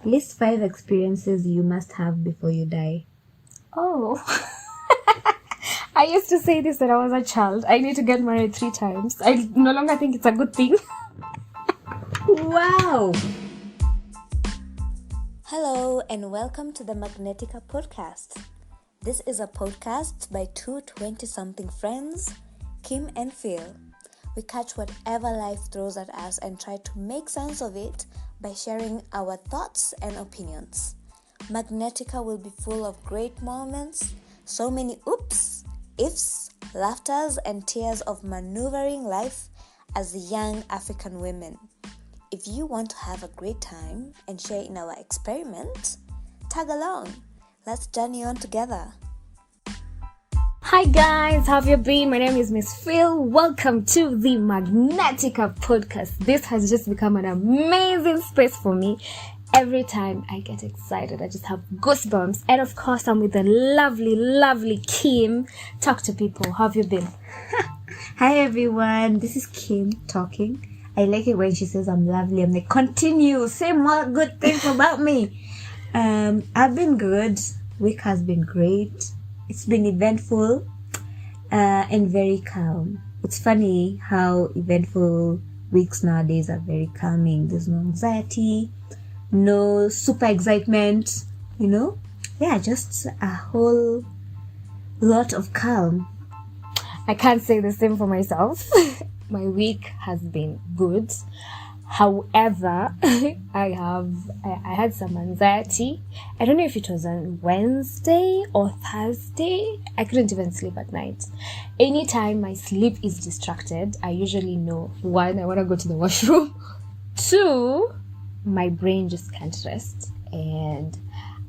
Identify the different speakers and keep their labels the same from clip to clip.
Speaker 1: List 5 experiences you must have before you die.
Speaker 2: Oh. I used to say this when I was a child. I need to get married 3 times. I no longer think it's a good thing.
Speaker 1: Wow!
Speaker 3: Hello and welcome to the Magnetica podcast. This is a podcast by two 20-something friends, Kim and Phyll. We catch whatever life throws at us and try to make sense of it by sharing our thoughts and opinions. Magnetica will be full of great moments, so many oops, ifs, laughters, and tears of maneuvering life as young African women. If you want to have a great time and share in our experiment, tag along. Let's journey on together.
Speaker 2: Hi guys, how have you been? My name is Miss Phyll. Welcome to the Magnetica podcast. This has just become an amazing space for me. Every time I get excited, I just have goosebumps. And of course, I'm with the lovely Kim. Talk to people. How have you been?
Speaker 1: Hi everyone, this is Kim talking. I like it when she says I'm lovely. I'm like, continue, say more good things about me. I've been good. Week has been great. It's been eventful and very calm. It's funny how eventful weeks nowadays are very calming. There's no anxiety, no super excitement, Yeah, just a whole lot of calm.
Speaker 2: I can't say the same for myself. My week has been good. However, I had some anxiety. I don't know if it was on Wednesday or Thursday. I couldn't even sleep at night. Anytime my sleep is distracted, I usually know, 1, I want to go to the washroom. 2, my brain just can't rest. And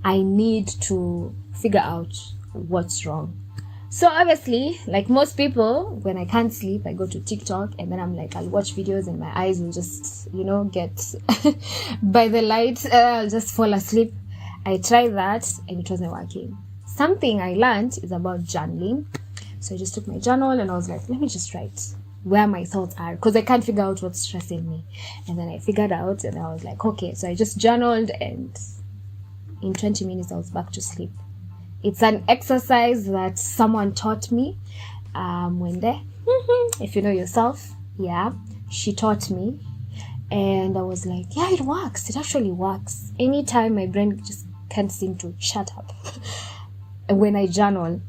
Speaker 2: I need to figure out what's wrong. So obviously, like most people, when I can't sleep, I go to TikTok and then I'll watch videos and my eyes will just, get by the light, I'll just fall asleep. I tried that and it wasn't working. Something I learned is about journaling. So I just took my journal and I was like, let me just write where my thoughts are because I can't figure out what's stressing me. And then I figured out and I was like, okay, so I just journaled and in 20 minutes I was back to sleep. It's an exercise that someone taught me when there. If you know yourself, yeah, she taught me. And I was like, yeah, it works. It actually works. Anytime my brain just can't seem to shut up. And when I journal,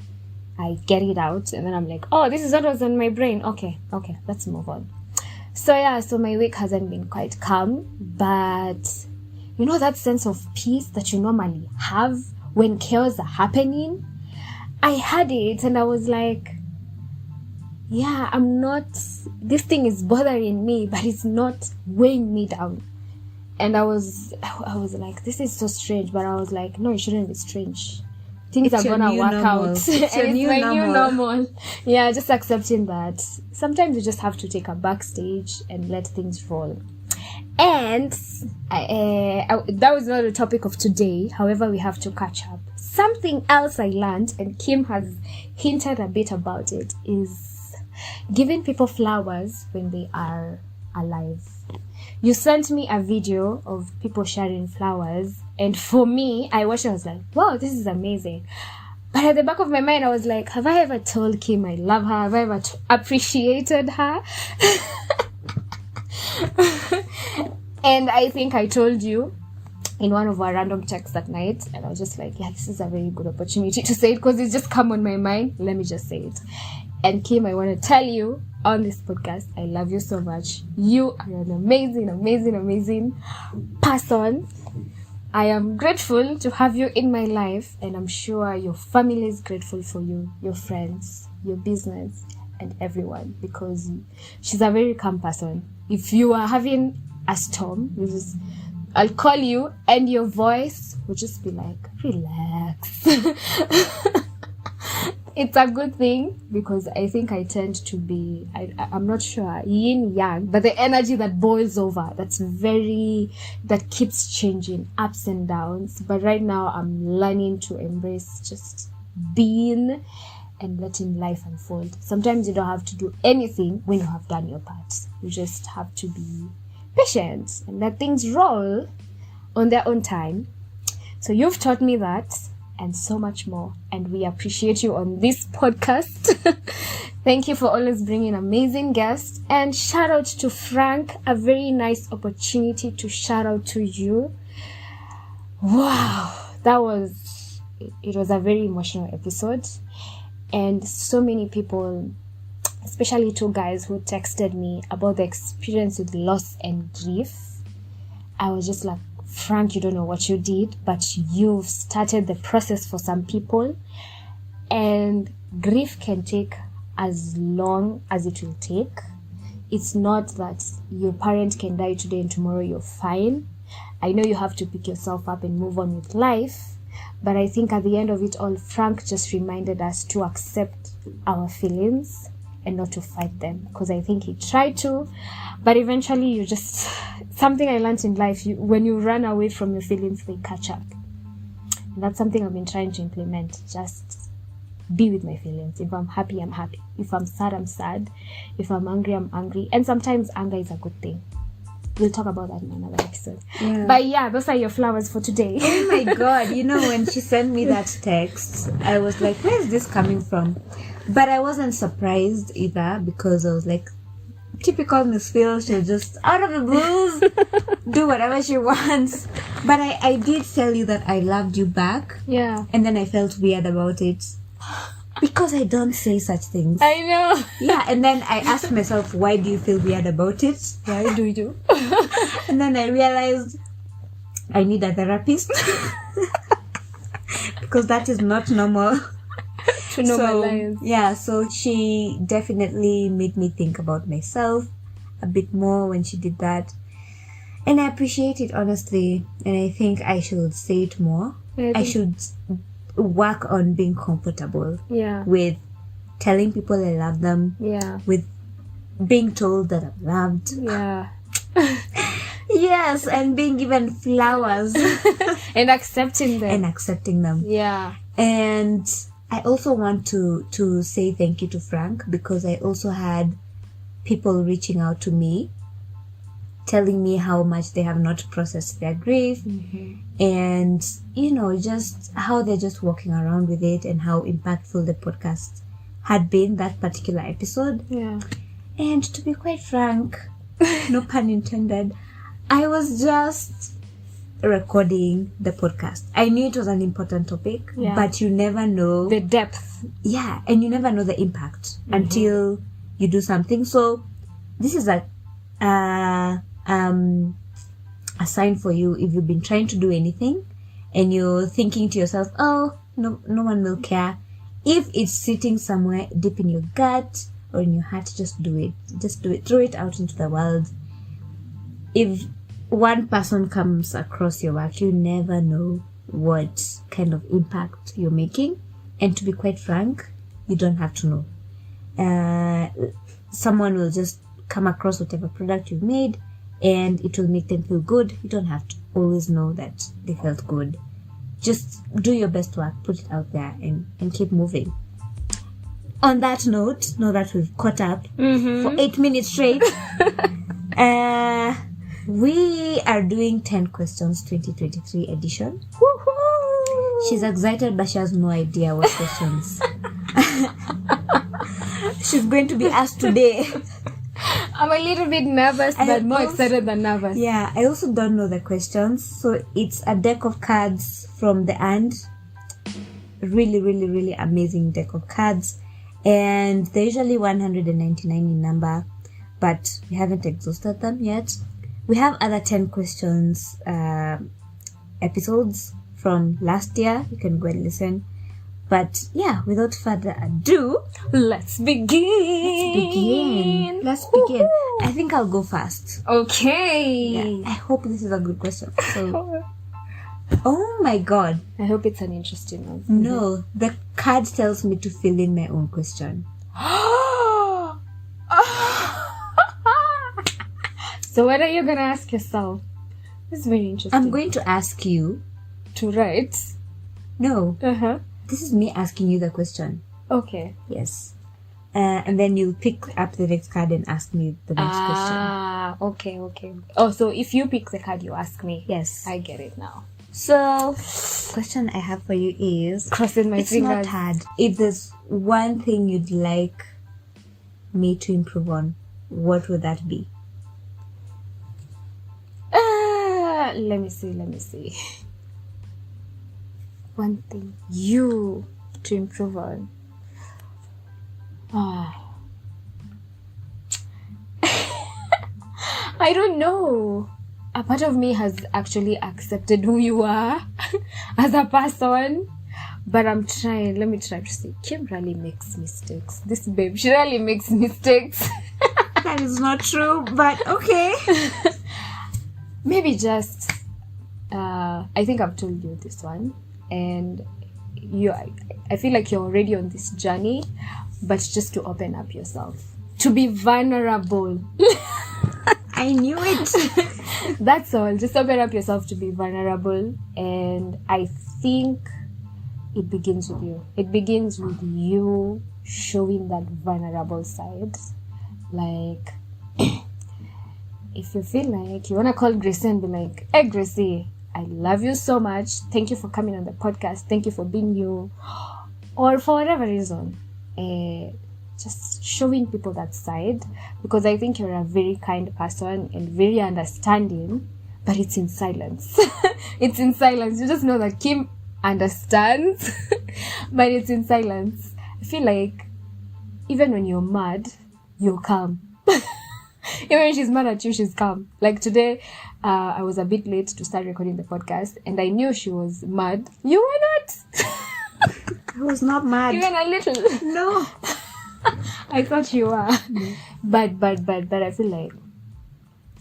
Speaker 2: I get it out. And then I'm like, oh, this is what was on my brain. Okay, let's move on. So my week hasn't been quite calm. But that sense of peace that you normally have when chaos are happening, I had it and I was like, yeah, this thing is bothering me, but it's not weighing me down. And I was like, this is so strange, but I was like, no, it shouldn't be strange. Things are gonna work out. It's my new normal. Yeah, just accepting that. Sometimes you just have to take a backstage and let things roll. And that was not the topic of today. However, we have to catch up. Something else I learned, and Kim has hinted a bit about it, is giving people flowers when they are alive. You sent me a video of people sharing flowers, and for me, I watched it, I was like, wow, this is amazing. But at the back of my mind, I was like, have I ever told Kim I love her? Have I ever appreciated her? And I think I told you in one of our random texts that night, and I was just like, yeah, this is a very good opportunity to say it because it's just come on my mind. Let me just say it. And Kim, I want to tell you on this podcast, I love you so much. You are an amazing person. I am grateful to have you in my life, and I'm sure your family is grateful for you, your friends, your business, and everyone, because she's a very calm person. If you are having a storm, I'll call you and your voice will just be like, relax. It's a good thing because I think I tend to be, I'm not sure, yin yang, but the energy that boils over, that keeps changing, ups and downs. But right now I'm learning to embrace just being and letting life unfold. Sometimes you don't have to do anything when you have done your part. You just have to be patient and let things roll on their own time. So you've taught me that and so much more. And we appreciate you on this podcast. Thank you for always bringing amazing guests. And shout out to Frank. A very nice opportunity to shout out to you. Wow. It was a very emotional episode. And so many people, especially 2 guys who texted me about the experience with loss and grief. I was just like, Frank, you don't know what you did, but you've started the process for some people. And grief can take as long as it will take. It's not that your parent can die today and tomorrow you're fine. I know you have to pick yourself up and move on with life. But I think at the end of it all, Frank just reminded us to accept our feelings and not to fight them. Because I think he tried to. But eventually something I learned in life, when you run away from your feelings, they catch up. And that's something I've been trying to implement. Just be with my feelings. If I'm happy, I'm happy. If I'm sad, I'm sad. If I'm angry, I'm angry. And sometimes anger is a good thing. We'll talk about that in another episode. Yeah. But yeah, those are your flowers for today.
Speaker 1: Oh my God. When she sent me that text, I was like, where is this coming from? But I wasn't surprised either, because I was like, typical Miss Phyll, she'll just, out of the blues, do whatever she wants. But I did tell you that I loved you back.
Speaker 2: Yeah.
Speaker 1: And then I felt weird about it. Because I don't say such things.
Speaker 2: I know.
Speaker 1: Yeah, and then I asked myself, why do you feel weird about it?
Speaker 2: Why do you?
Speaker 1: And then I realized I need a therapist. Because that is not normal.
Speaker 2: To normalize.
Speaker 1: So she definitely made me think about myself a bit more when she did that. And I appreciate it, honestly. And I think I should say it more. I should work on being comfortable with telling people I love them, with being told that I'm loved, yes, and being given flowers
Speaker 2: and accepting them,
Speaker 1: and I also want to say thank you to Frank, because I also had people reaching out to me telling me how much they have not processed their grief, and just how they're just walking around with it, and how impactful the podcast had been, that particular episode. And to be quite frank, no pun intended, I was just recording the podcast. I knew it was an important topic, but you never know
Speaker 2: the depth,
Speaker 1: and you never know the impact until you do something. So this is a sign for you. If you've been trying to do anything and you're thinking to yourself, oh, no one will care, if it's sitting somewhere deep in your gut or in your heart, just do it. Throw it out into the world. If one person comes across your work, you never know what kind of impact you're making. And to be quite frank, you don't have to know. Someone will just come across whatever product you've made, and it will make them feel good. You don't have to always know that they felt good. Just do your best work, put it out there, and keep moving. On that note, now that we've caught up for 8 minutes straight, we are doing 10 questions 2023 edition. Woohoo! She's excited, but she has no idea what questions she's going to be asked today.
Speaker 2: I'm a little bit nervous, but more excited than nervous.
Speaker 1: Yeah, I also don't know the questions. So it's a deck of cards from the end. Really, really, really amazing deck of cards. And they're usually 199 in number, but we haven't exhausted them yet. We have other 10 questions episodes from last year. You can go and listen. But yeah, without further ado,
Speaker 2: let's begin.
Speaker 1: Let's begin. I think I'll go first.
Speaker 2: Okay.
Speaker 1: Yeah, I hope this is a good question. So, oh my God.
Speaker 2: I hope it's an interesting one.
Speaker 1: No, the card tells me to fill in my own question.
Speaker 2: So what are you going to ask yourself? This is very interesting.
Speaker 1: I'm going to ask you
Speaker 2: to write.
Speaker 1: No. This is me asking you the question.
Speaker 2: Okay.
Speaker 1: Yes. and then you'll pick up the next card and ask me the next question.
Speaker 2: Okay. Oh, so if you pick the card, you ask me.
Speaker 1: Yes.
Speaker 2: I get it now.
Speaker 1: So, question I have for you is...
Speaker 2: Crossing my fingers.
Speaker 1: It's not hard. If there's one thing you'd like me to improve on, what would that be?
Speaker 2: Let me see. One thing you to improve on. I don't know. A part of me has actually accepted who you are as a person, but I'm trying. Let me try to see. Kim really makes mistakes. This babe, she really makes mistakes.
Speaker 1: That is not true, but okay.
Speaker 2: Maybe just I think I've told you this one, and I feel like you're already on this journey, but just to open up yourself, to be vulnerable.
Speaker 1: I knew it.
Speaker 2: That's all. Just open up yourself to be vulnerable, and I think it begins with you. It begins with you showing that vulnerable side. Like, if you feel like you want to call Gracie and be like, hey Gracie, I love you so much. Thank you for coming on the podcast. Thank you for being you. Or for whatever reason. Just showing people that side. Because I think you're a very kind person and very understanding. But it's in silence. It's in silence. You just know that Kim understands. But it's in silence. I feel like even when you're mad, you're calm. Even when she's mad at you, she's calm. Like today, I was a bit late to start recording the podcast, and I knew she was mad. You were not.
Speaker 1: I was not mad.
Speaker 2: Even a little.
Speaker 1: No.
Speaker 2: I thought you were. No. But I feel like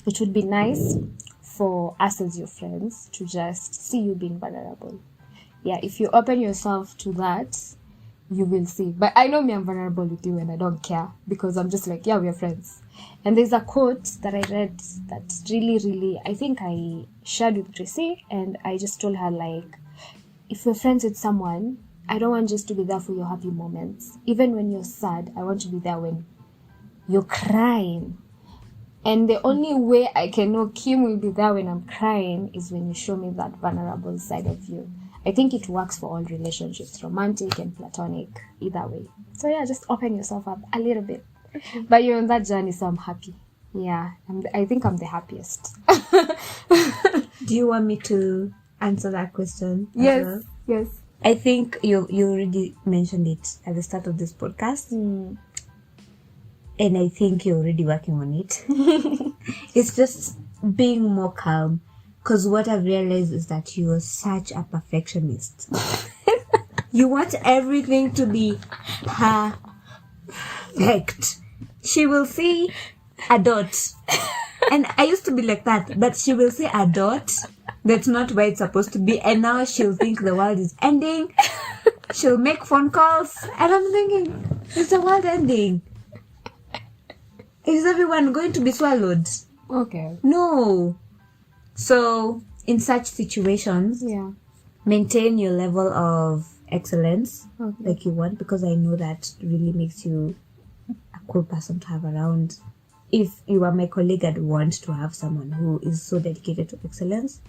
Speaker 2: it would be nice for us as your friends to just see you being vulnerable. Yeah, if you open yourself to that, you will see. But I know me, I'm vulnerable with you and I don't care, because I'm just like, yeah, we're friends. And there's a quote that I read that really, I think I shared with Tracy, and I just told her, like, if you're friends with someone, I don't want just to be there for your happy moments. Even when you're sad, I want to be there when you're crying. And the only way I can know Kim will be there when I'm crying is when you show me that vulnerable side of you. I think it works for all relationships, romantic and platonic, either way. So yeah, just open yourself up a little bit. Okay. But you're on that journey, so I'm happy. Yeah, I think I'm the happiest.
Speaker 1: Do you want me to answer that question?
Speaker 2: Yes, yes.
Speaker 1: I think you already mentioned it at the start of this podcast. And I think you're already working on it. It's just being more calm. Because what I've realized is that you are such a perfectionist. You want everything to be perfect. She will see a dot. And I used to be like that. But she will see a dot. That's not where it's supposed to be. And now she'll think the world is ending. She'll make phone calls. And I'm thinking, is the world ending? Is everyone going to be swallowed?
Speaker 2: Okay.
Speaker 1: No. So, in such situations,
Speaker 2: yeah,
Speaker 1: maintain your level of excellence like you want, because I know that really makes you a cool person to have around. If you are my colleague, I'd want to have someone who is so dedicated to excellence.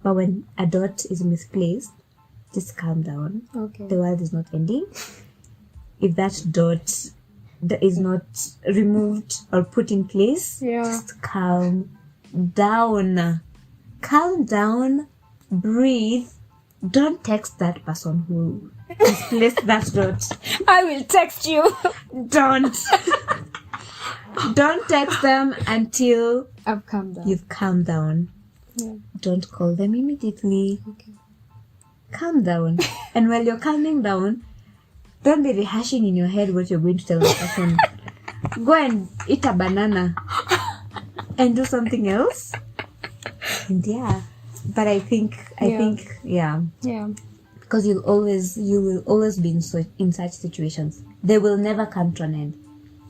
Speaker 1: But when a dot is misplaced, just calm down.
Speaker 2: Okay.
Speaker 1: The world is not ending. If that dot is not removed or put in place, just calm down. Calm down. Breathe. Don't text that person who misplaced that dot.
Speaker 2: I will text you.
Speaker 1: Don't text them until
Speaker 2: I've calmed down.
Speaker 1: You've calmed down.
Speaker 2: Yeah.
Speaker 1: Don't call them immediately.
Speaker 2: Okay.
Speaker 1: Calm down. And while you're calming down, don't be rehashing in your head what you're going to tell the person. Go and eat a banana and do something else. And yeah. But I think,
Speaker 2: Yeah.
Speaker 1: Because you will always be in such situations. They will never come to an end.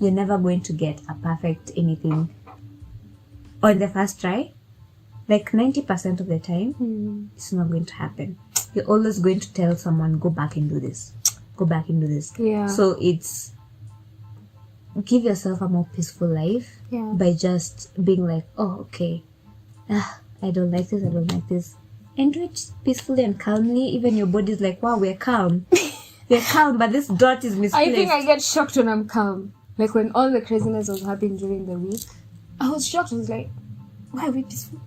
Speaker 1: You're never going to get a perfect anything on the first try. Like 90% of the time, it's not going to happen. You're always going to tell someone, go back and do this. Go back and do this.
Speaker 2: Yeah.
Speaker 1: So it's give yourself a more peaceful life by just being like, oh, okay, I don't like this, and do it peacefully and calmly. Even your body's like, wow, we're calm. We're calm, but this dot is misplaced.
Speaker 2: I think I get shocked when I'm calm. Like when all the craziness was happening during the week, I was shocked. I was like, why are we peaceful?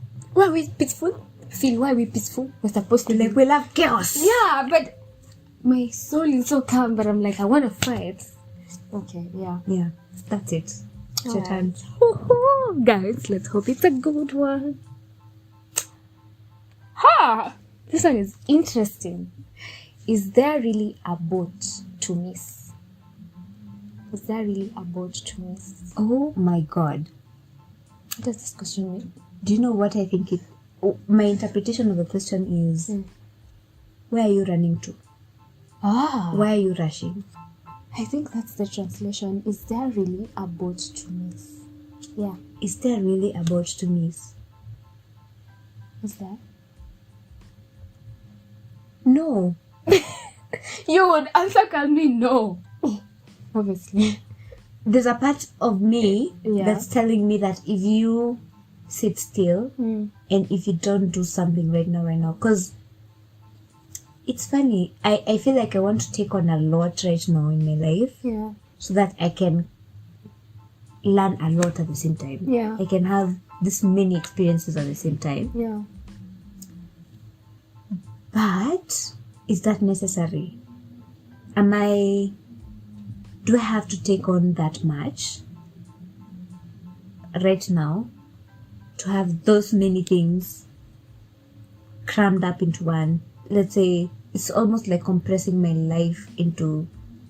Speaker 2: Phyll, why are we peaceful? We're supposed to
Speaker 1: like, we love chaos.
Speaker 2: Yeah, but my soul is so calm, but I'm like, I want to fight. Okay, yeah.
Speaker 1: Yeah, that's it. It's your turn.
Speaker 2: Guys, let's hope it's a good one. This one is interesting. Is there really a boat to miss? Is there really a boat to miss?
Speaker 1: Oh my God.
Speaker 2: What does this question mean?
Speaker 1: Do you know what I think it... my interpretation of the question is, where are you running to? Why are you rushing?
Speaker 2: I think that's the translation. Is there really a boat to miss? Yeah.
Speaker 1: Is there really a boat to miss?
Speaker 2: Is there?
Speaker 1: No.
Speaker 2: You would answer calmly no. Obviously.
Speaker 1: There's a part of me that's telling me that if you sit still and if you don't do something right now, because it's funny, I feel like I want to take on a lot right now in my life so that I can learn a lot at the same time. I can have this many experiences at the same time. But is that necessary? Do I have to take on that much right now to have those many things crammed up into one? Let's say it's almost like compressing my life into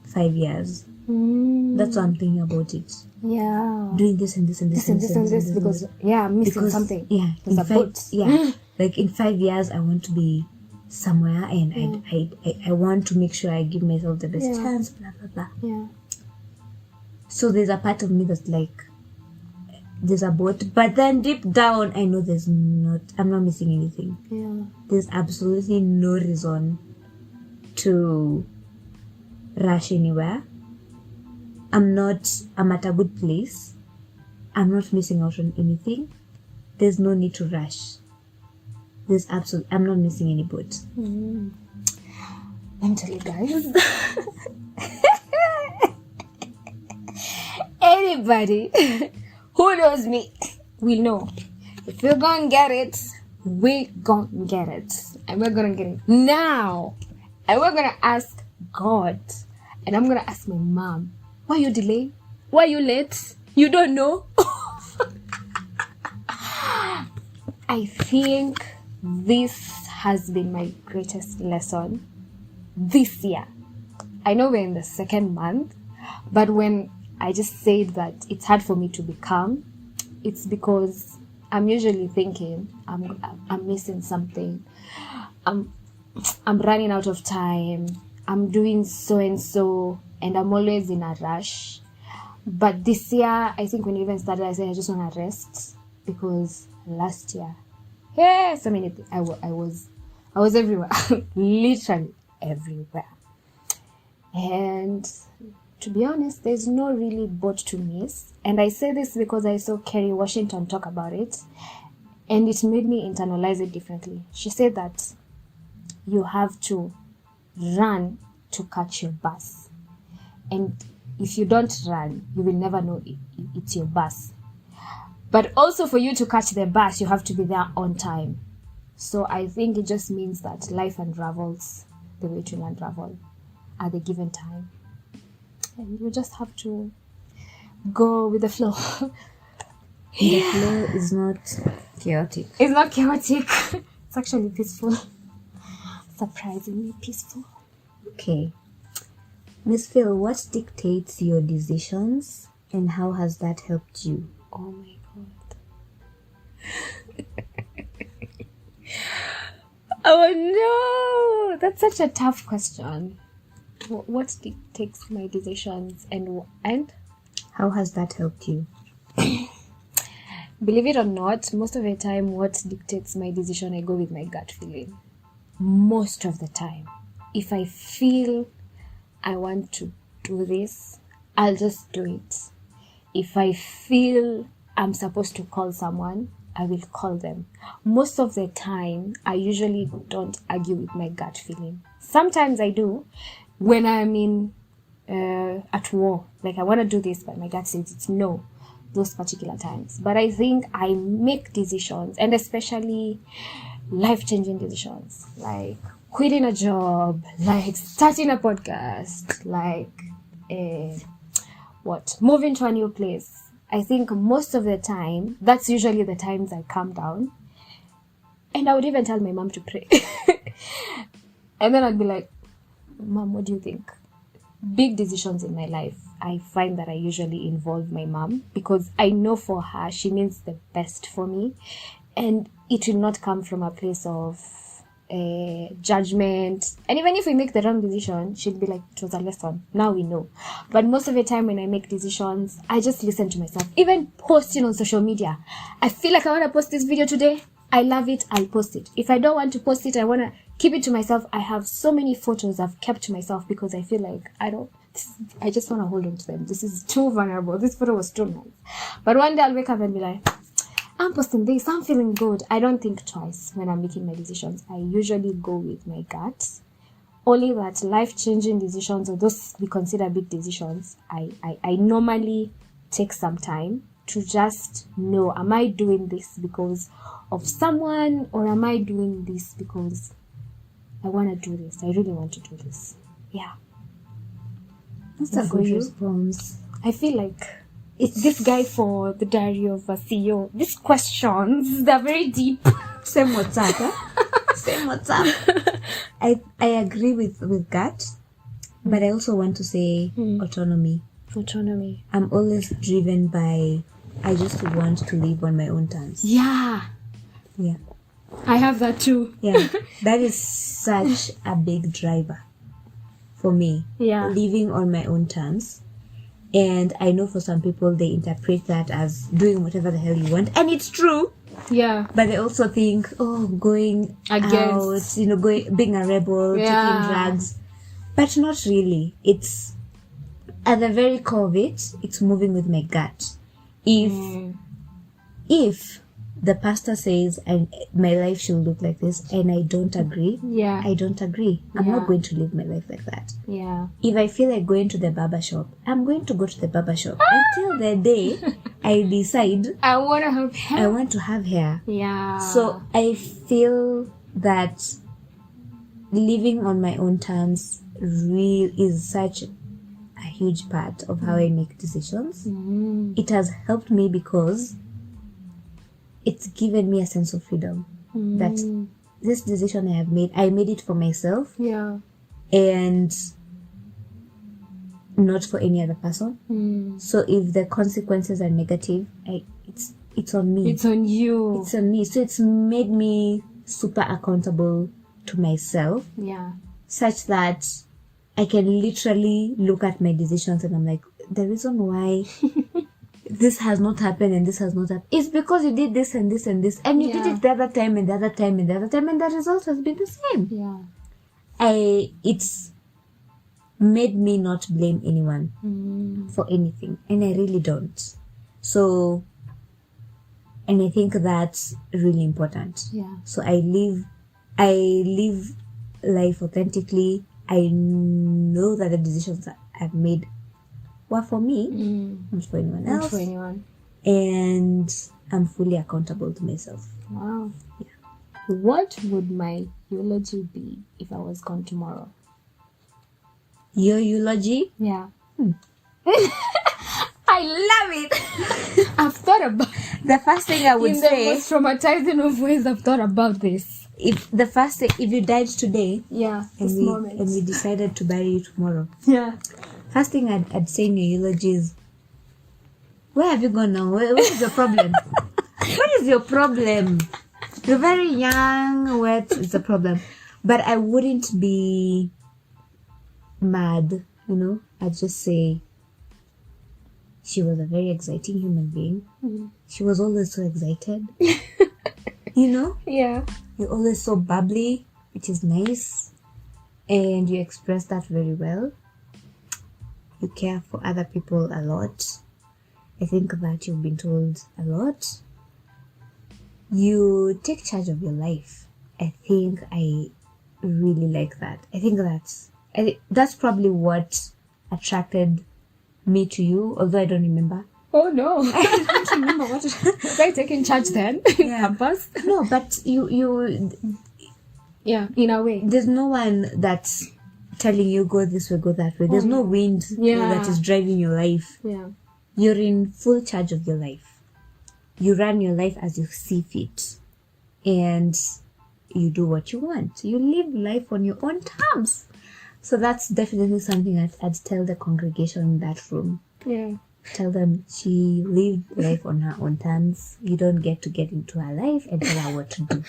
Speaker 1: 5 years. That's what I'm thinking about it.
Speaker 2: Yeah.
Speaker 1: Doing this and this and this
Speaker 2: and this because I'm missing something.
Speaker 1: Yeah.
Speaker 2: There's a boat.
Speaker 1: Yeah. Like in 5 years I want to be somewhere and I want to make sure I give myself the best chance, blah blah blah.
Speaker 2: Yeah.
Speaker 1: So there's a part of me that's like, there's a boat, but then deep down I know I'm not missing anything. There's absolutely no reason to rush anywhere. I'm at a good place. I'm not missing out on anything. There's no need to rush. I'm not missing any boat.
Speaker 2: Let me tell you guys. Anybody who knows me will know. If we're gonna get it, we're gonna get it. And we're gonna get it now. And we're gonna ask God. And I'm gonna ask my mom, why you delaying? Why you late? You don't know? I think this has been my greatest lesson this year. I know we're in the second month, but when I just said that it's hard for me to be calm, it's because I'm usually thinking I'm missing something. I'm running out of time. I'm doing so and so, and I'm always in a rush. But this year, I think when we even started, I said I just want to rest because last year, so many things. I was everywhere, literally everywhere. And to be honest, there's no really boat to miss. And I say this because I saw Kerry Washington talk about it, and it made me internalize it differently. She said that you have to run to catch your bus. And if you don't run, you will never know it's your bus. But also for you to catch the bus, you have to be there on time. So I think it just means that life unravels the way to unravel at the given time. And you just have to go with the flow.
Speaker 1: The flow is not chaotic.
Speaker 2: It's not chaotic. It's actually peaceful. Surprisingly peaceful.
Speaker 1: Okay. Miss Phyll, what dictates your decisions and how has that helped you?
Speaker 2: Oh my God. Oh no! That's such a tough question. What dictates my decisions and
Speaker 1: how has that helped you?
Speaker 2: Believe it or not, most of the time what dictates my decision, I go with my gut feeling. Most of the time. If I feel I want to do this, I'll just do it. if I feel I'm supposed to call someone, I will call them. Most of the time, I usually don't argue with my gut feeling. Sometimes I do when I'm in at war. Like I want to do this, but my gut says it's no. Those particular times. But I think I make decisions, and especially life-changing decisions, like quitting a job, like starting a podcast, like moving to a new place. I think most of the time, that's usually the times I calm down. And I would even tell my mom to pray. And then I'd be like, Mom, what do you think? Big decisions in my life, I find that I usually involve my mom, because I know for her, she means the best for me. And it will not come from a place of judgment. And even if we make the wrong decision, she'll be like, it was a lesson. Now we know. But most of the time when I make decisions, I just listen to myself. Even posting on social media. I feel like I want to post this video today. I love it. I'll post it. If I don't want to post it, I want to keep it to myself. I have so many photos I've kept to myself because I feel like I just want to hold on to them. This is too vulnerable. This photo was too nice. But one day I'll wake up and be like, I'm posting this. I'm feeling good. I don't think twice when I'm making my decisions. I usually go with my gut. Only that life-changing decisions, or those we consider big decisions, I normally take some time to just know, am I doing this because of someone, or am I doing this because I want to do this? I really want to do this. Yeah.
Speaker 1: That's a good response.
Speaker 2: I feel like it's this guy for the Diary of a CEO. These questions, they're very deep.
Speaker 1: Same WhatsApp, huh? Same WhatsApp. I agree with gut, but I also want to say autonomy.
Speaker 2: Autonomy.
Speaker 1: I'm always driven by, I just want to live on my own terms.
Speaker 2: Yeah.
Speaker 1: Yeah.
Speaker 2: I have that too.
Speaker 1: Yeah. That is such a big driver for me.
Speaker 2: Yeah.
Speaker 1: Living on my own terms. And I know for some people, they interpret that as doing whatever the hell you want. And it's true.
Speaker 2: Yeah.
Speaker 1: But they also think, going
Speaker 2: against,
Speaker 1: out, being a rebel, taking drugs. But not really. It's, at the very core of it, it's moving with my gut. If the pastor says my life should look like this, and I don't agree, I don't agree. I'm not going to live my life like that.
Speaker 2: Yeah.
Speaker 1: If I feel like going to the barber shop, I'm going to go to the barber shop until the day I decide
Speaker 2: I want to have hair.
Speaker 1: I want to have hair.
Speaker 2: Yeah.
Speaker 1: So I feel that living on my own terms really is such a huge part of how I make decisions. It has helped me because it's given me a sense of freedom. That this decision I made it for myself.
Speaker 2: Yeah.
Speaker 1: And not for any other person. So if the consequences are negative, it's on me.
Speaker 2: It's on you.
Speaker 1: It's on me. So it's made me super accountable to myself.
Speaker 2: Yeah.
Speaker 1: Such that I can literally look at my decisions and I'm like, the reason why this has not happened and this has not happened is because you did this and this and this, and you did it the other time and the other time and the other time, and the result has been the same.
Speaker 2: Yeah.
Speaker 1: It's made me not blame anyone for anything, and I really don't. So, and I think that's really important.
Speaker 2: Yeah.
Speaker 1: So I live life authentically. I know that the decisions that I've made were for me, not for anyone else.
Speaker 2: Not for anyone.
Speaker 1: And I'm fully accountable to myself.
Speaker 2: Wow.
Speaker 1: Yeah.
Speaker 2: What would my eulogy be if I was gone tomorrow?
Speaker 1: Your eulogy?
Speaker 2: Yeah. I love it. I've thought about
Speaker 1: the first thing I would
Speaker 2: in
Speaker 1: say,
Speaker 2: the most traumatizing of ways. I've thought about this.
Speaker 1: If you died today, and we decided to bury you tomorrow, first thing I'd say in your eulogy is, where have you gone now? What is your problem? What is your problem? You're very young. What is the problem? But I wouldn't be mad, I'd just say she was a very exciting human being. She was always so excited.
Speaker 2: Yeah.
Speaker 1: You're always so bubbly, which is nice. And you express that very well. You care for other people a lot. I think that you've been told a lot. You take charge of your life. I think I really like that. I think that's probably what attracted me to you, although I don't remember.
Speaker 2: Oh no. I don't remember what was I taking charge then?
Speaker 1: Yeah.
Speaker 2: Campus?
Speaker 1: No, but you
Speaker 2: Yeah, in a way.
Speaker 1: there's no one that's telling you go this way, go that way. There's no wind that is driving your life.
Speaker 2: Yeah.
Speaker 1: You're in full charge of your life. You run your life as you see fit. And you do what you want. You live life on your own terms. So that's definitely something I'd tell the congregation in that room.
Speaker 2: Yeah.
Speaker 1: Tell them she lived life on her own terms. You don't get to get into her life and tell her what to do.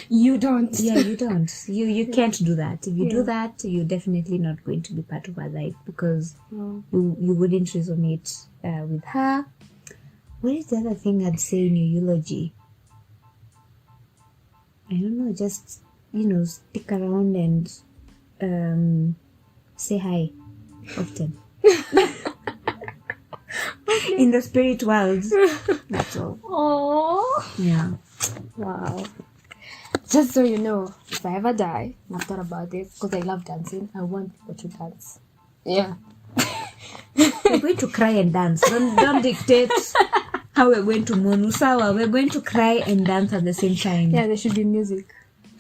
Speaker 2: You don't.
Speaker 1: Yeah, you don't. You can't do that. If you do that, you're definitely not going to be part of her life because you wouldn't resonate with her. What is the other thing I'd say in your eulogy? I don't know, just, stick around and say hi often. In the spirit world. That's all.
Speaker 2: Oh.
Speaker 1: Yeah.
Speaker 2: Wow. Just so you know, if I ever die, and I've thought about this, because I love dancing, I want people to dance. Yeah.
Speaker 1: We're going to cry and dance. Don't dictate how we're going to mourn. Usawa, we're going to cry and dance at the same time.
Speaker 2: Yeah, there should be music.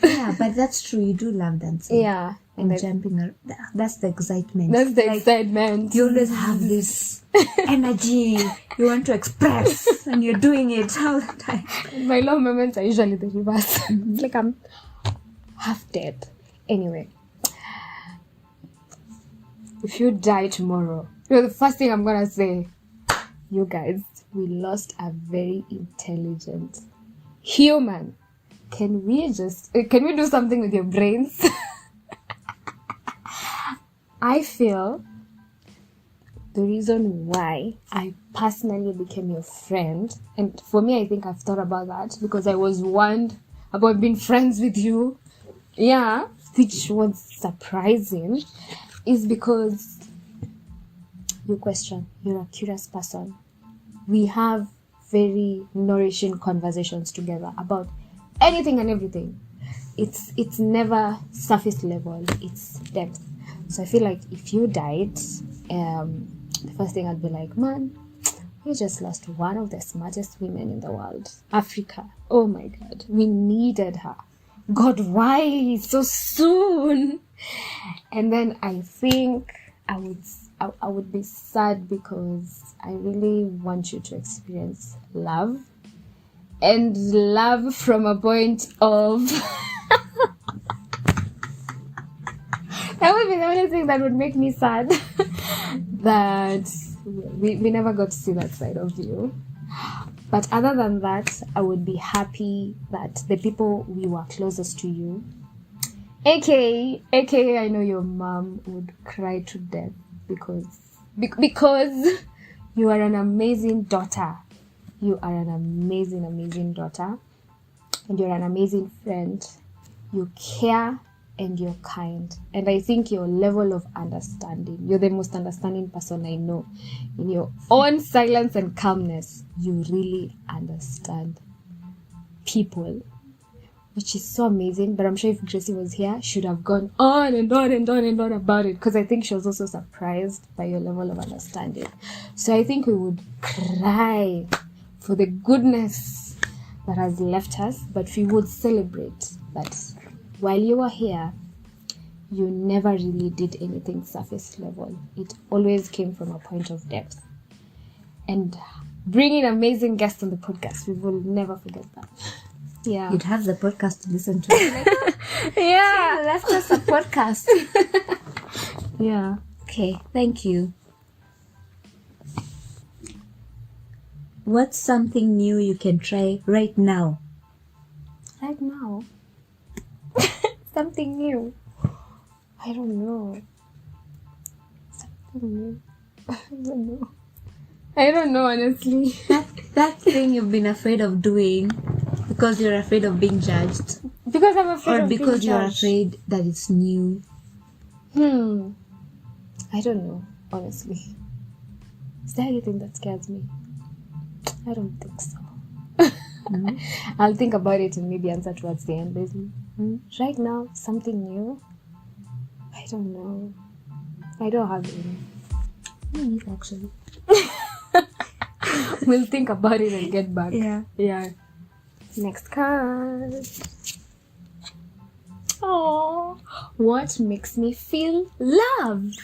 Speaker 1: Yeah, but that's true. You do love dancing.
Speaker 2: Yeah.
Speaker 1: And jumping around. That's the excitement.
Speaker 2: That's the excitement.
Speaker 1: You always have this energy you want to express and you're doing it all the time.
Speaker 2: My low moments are usually the reverse. It's like I'm half dead. Anyway. If you die tomorrow, the first thing I'm gonna say, you guys, we lost a very intelligent human. Can we do something with your brains? I feel the reason why I personally became your friend, and for me, I think I've thought about that because I was warned about being friends with you. Yeah, which was surprising, is because you're a curious person. We have very nourishing conversations together about anything and everything. It's never surface level, it's depth. So I feel like if you died, the first thing I'd be like, man, we just lost one of the smartest women in the world. Africa. Oh my God. We needed her. God, why so soon? And then I think I would be sad because I really want you to experience love. And love from a point of... That would be the only thing that would make me sad. That we never got to see that side of you. But other than that, I would be happy that the people we were closest to you, aka I know your mom would cry to death because you are an amazing daughter. You are an amazing daughter. And you're an amazing friend. You care and you're kind. And I think your level of understanding, you're the most understanding person I know. In your own silence and calmness, you really understand people, which is so amazing. But I'm sure if Gracie was here, she would have gone on and on about it, because I think she was also surprised by your level of understanding. So I think we would cry for the goodness that has left us, but we would celebrate that while you were here, you never really did anything surface level. It always came from a point of depth. And bringing amazing guests on the podcast, we will never forget that. Yeah.
Speaker 1: You'd have the podcast to listen to.
Speaker 2: Yeah.
Speaker 1: You left us a podcast.
Speaker 2: Yeah.
Speaker 1: Okay, thank you. What's something new you can try right now?
Speaker 2: Right now? Something new. I don't know. Something new. I don't know, honestly.
Speaker 1: That thing you've been afraid of doing because you're afraid of being judged.
Speaker 2: Because I'm afraid
Speaker 1: or
Speaker 2: of being
Speaker 1: because you're
Speaker 2: judged.
Speaker 1: afraid that it's new.
Speaker 2: I don't know, honestly. Is there anything that scares me? I don't think so. I'll think about it and maybe answer towards the end. Right now, something new. I don't know. I don't have any.
Speaker 1: Actually.
Speaker 2: We'll think about it and get back.
Speaker 1: Yeah.
Speaker 2: Next card. Oh, what makes me feel loved?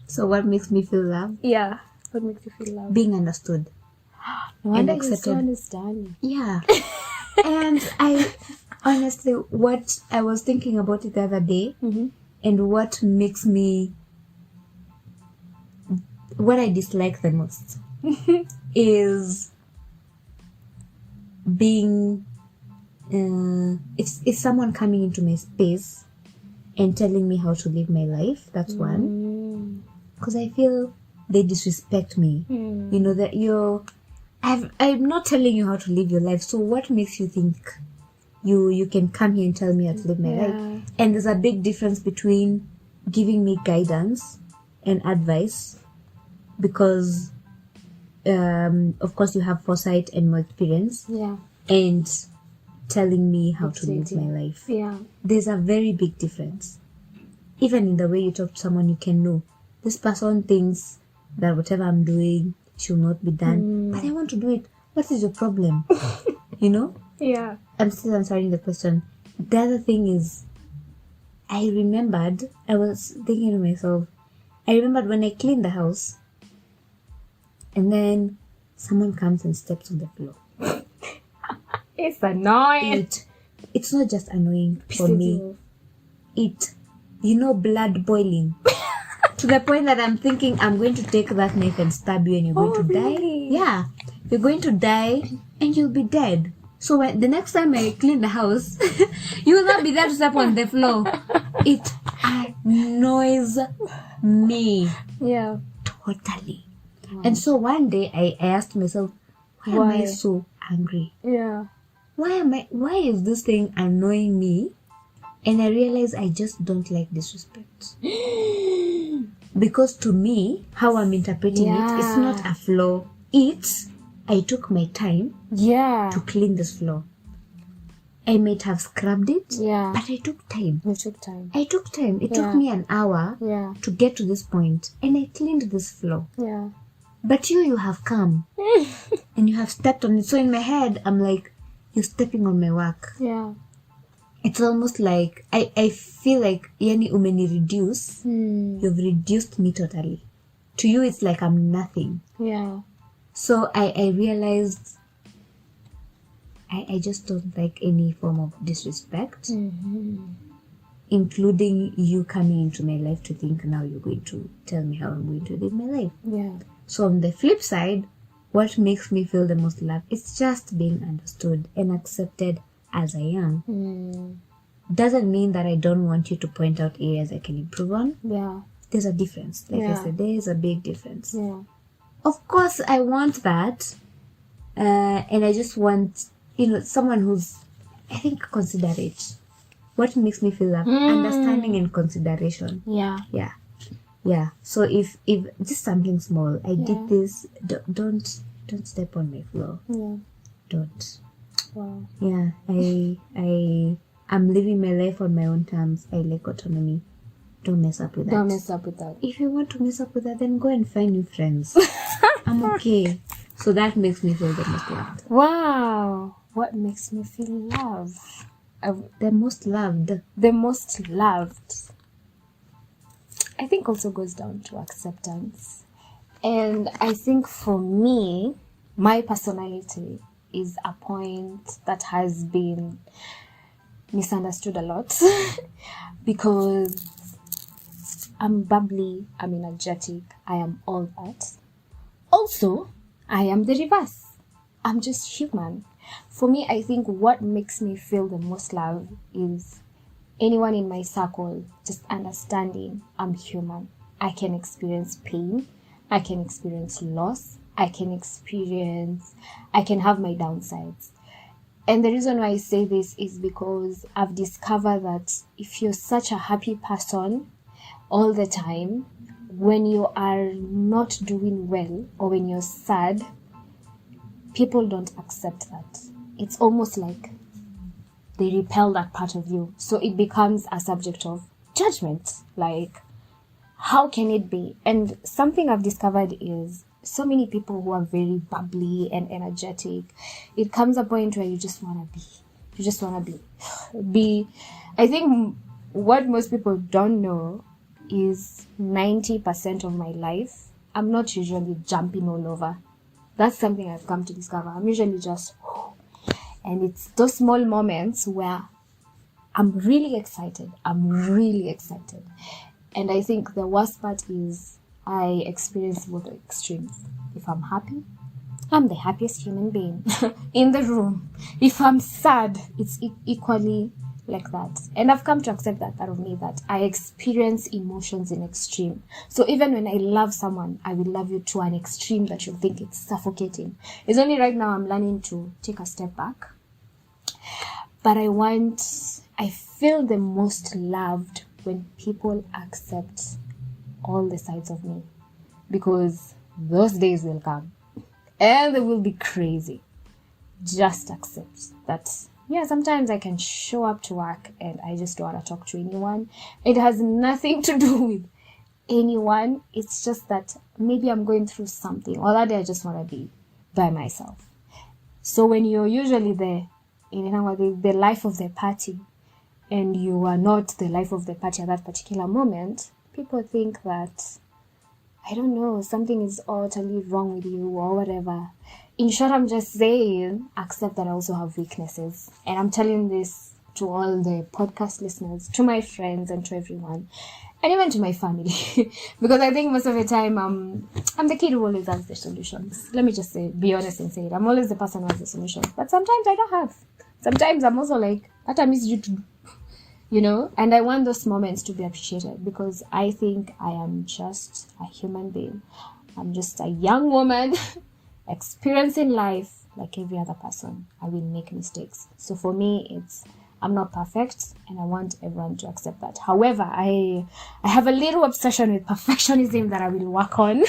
Speaker 1: So what makes me feel loved?
Speaker 2: Yeah. What makes you feel loved?
Speaker 1: Being understood.
Speaker 2: No wonder
Speaker 1: and
Speaker 2: you're so
Speaker 1: accepted.
Speaker 2: understanding.
Speaker 1: Yeah. And I honestly, what I was thinking about it the other day, and what makes me, what I dislike the most is being, it's someone coming into my space and telling me how to live my life. That's one. Because I feel they disrespect me. You know, that I'm not telling you how to live your life. So what makes you think you can come here and tell me how to live my life? And there's a big difference between giving me guidance and advice, because of course you have foresight and more experience, and telling me how to live my life. There's a very big difference. Even in the way you talk to someone, you can know this person thinks that whatever I'm doing should not be done, but I want to do it. What is your problem? You know?
Speaker 2: Yeah.
Speaker 1: I'm still answering the question. The other thing is, I remembered, I was thinking to myself, I remembered when I cleaned the house, and then someone comes and steps on the floor.
Speaker 2: It's annoying.
Speaker 1: It's not just annoying for me. Blood boiling. To the point that I'm thinking I'm going to take that knife and stab you and you're going to die. Yeah. You're going to die and you'll be dead. So when the next time I clean the house, you will not be there to step on the floor. It annoys me.
Speaker 2: Yeah.
Speaker 1: Totally. Wow. And so one day I asked myself, why am I so angry?
Speaker 2: Yeah.
Speaker 1: Why is this thing annoying me? And I realized I just don't like disrespect. Because to me, how I'm interpreting it's not a flaw. I took my time to clean this floor. I might have scrubbed it, but I took time.
Speaker 2: You took time.
Speaker 1: I took time. It took me an hour to get to this point, and I cleaned this floor.
Speaker 2: Yeah.
Speaker 1: But you have come, and you have stepped on it. So in my head, I'm like, you're stepping on my work.
Speaker 2: Yeah.
Speaker 1: It's almost like, I feel like, yani umeni reduce, you've reduced me totally. To you, it's like I'm nothing.
Speaker 2: Yeah.
Speaker 1: So I realized I just don't like any form of disrespect, including you coming into my life to think now you're going to tell me how I'm going to live my life.
Speaker 2: Yeah.
Speaker 1: So on the flip side, what makes me feel the most love is just being understood and accepted as I am. Doesn't mean that I don't want you to point out areas I can improve on.
Speaker 2: Yeah.
Speaker 1: There's a difference. Like I said, there is a big difference.
Speaker 2: Yeah.
Speaker 1: Of course, I want that. And I just want, someone who's, I think, considerate. What makes me feel love? Understanding and consideration.
Speaker 2: Yeah.
Speaker 1: Yeah. Yeah. So if just something small, I did this, don't step on my floor.
Speaker 2: Yeah.
Speaker 1: Don't.
Speaker 2: Wow.
Speaker 1: Yeah. I'm living my life on my own terms. I like autonomy. Don't mess up with that.
Speaker 2: Don't mess up with that.
Speaker 1: If you want to mess up with that, then go and find new friends. I'm okay. So that makes me feel the most loved.
Speaker 2: Wow. What makes me feel loved?
Speaker 1: The most loved.
Speaker 2: The most loved. I think also goes down to acceptance. And I think for me, my personality is a point that has been misunderstood a lot because I'm bubbly, I'm energetic, I am all that. Also, I am the reverse. I'm just human. For me, I think what makes me feel the most love is anyone in my circle just understanding I'm human. I can experience pain, I can experience loss, I can have my downsides. And the reason why I say this is because I've discovered that if you're such a happy person all the time, when you are not doing well or when you're sad, people don't accept that. It's almost like they repel that part of you. So it becomes a subject of judgment. Like, how can it be? And something I've discovered is so many people who are very bubbly and energetic, it comes a point where you just want to be. You just want to be. I think what most people don't know is 90% of my life, I'm not usually jumping all over. That's something I've come to discover. I'm usually just, and it's those small moments where I'm really excited. And I think the worst part is I experience both extremes. If I'm happy, I'm the happiest human being in the room. If I'm sad, it's equally like that. And I've come to accept that part of me, that I experience emotions in extreme. So even when I love someone, I will love you to an extreme that you'll think it's suffocating. It's only right now I'm learning to take a step back. But I feel the most loved when people accept all the sides of me, because those days will come and they will be crazy. Just accept that. Yeah, sometimes I can show up to work and I just don't want to talk to anyone. It has nothing to do with anyone. It's just that maybe I'm going through something, or that day I just want to be by myself. So when you're usually the life of the party, and you are not the life of the party at that particular moment, people think that, I don't know, something is utterly wrong with you or whatever. In short, I'm just saying, accept that I also have weaknesses. And I'm telling this to all the podcast listeners, to my friends and to everyone, and even to my family. Because I think most of the time, I'm the kid who always has the solutions. Let me just be honest and say it. I'm always the person who has the solutions. But sometimes I don't have. Sometimes I'm also like, that I miss you too. And I want those moments to be appreciated, because I think I am just a human being. I'm just a young woman experiencing life like every other person. I will make mistakes. So for me, I'm not perfect, and I want everyone to accept that. However, I have a little obsession with perfectionism that I will work on,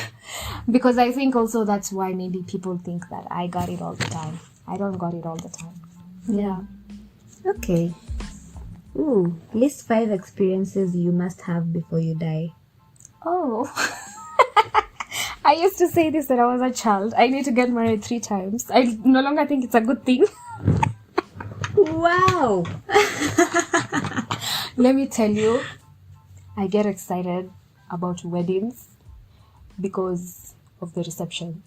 Speaker 2: because I think also that's why maybe people think that I got it all the time. I don't got it all the time. Yeah.
Speaker 1: Okay. Ooh, list 5 experiences you must have before you die.
Speaker 2: Oh. I used to say this when I was a child. I need to get married 3 times. I no longer think it's a good thing.
Speaker 1: Wow.
Speaker 2: Let me tell you, I get excited about weddings because of the reception.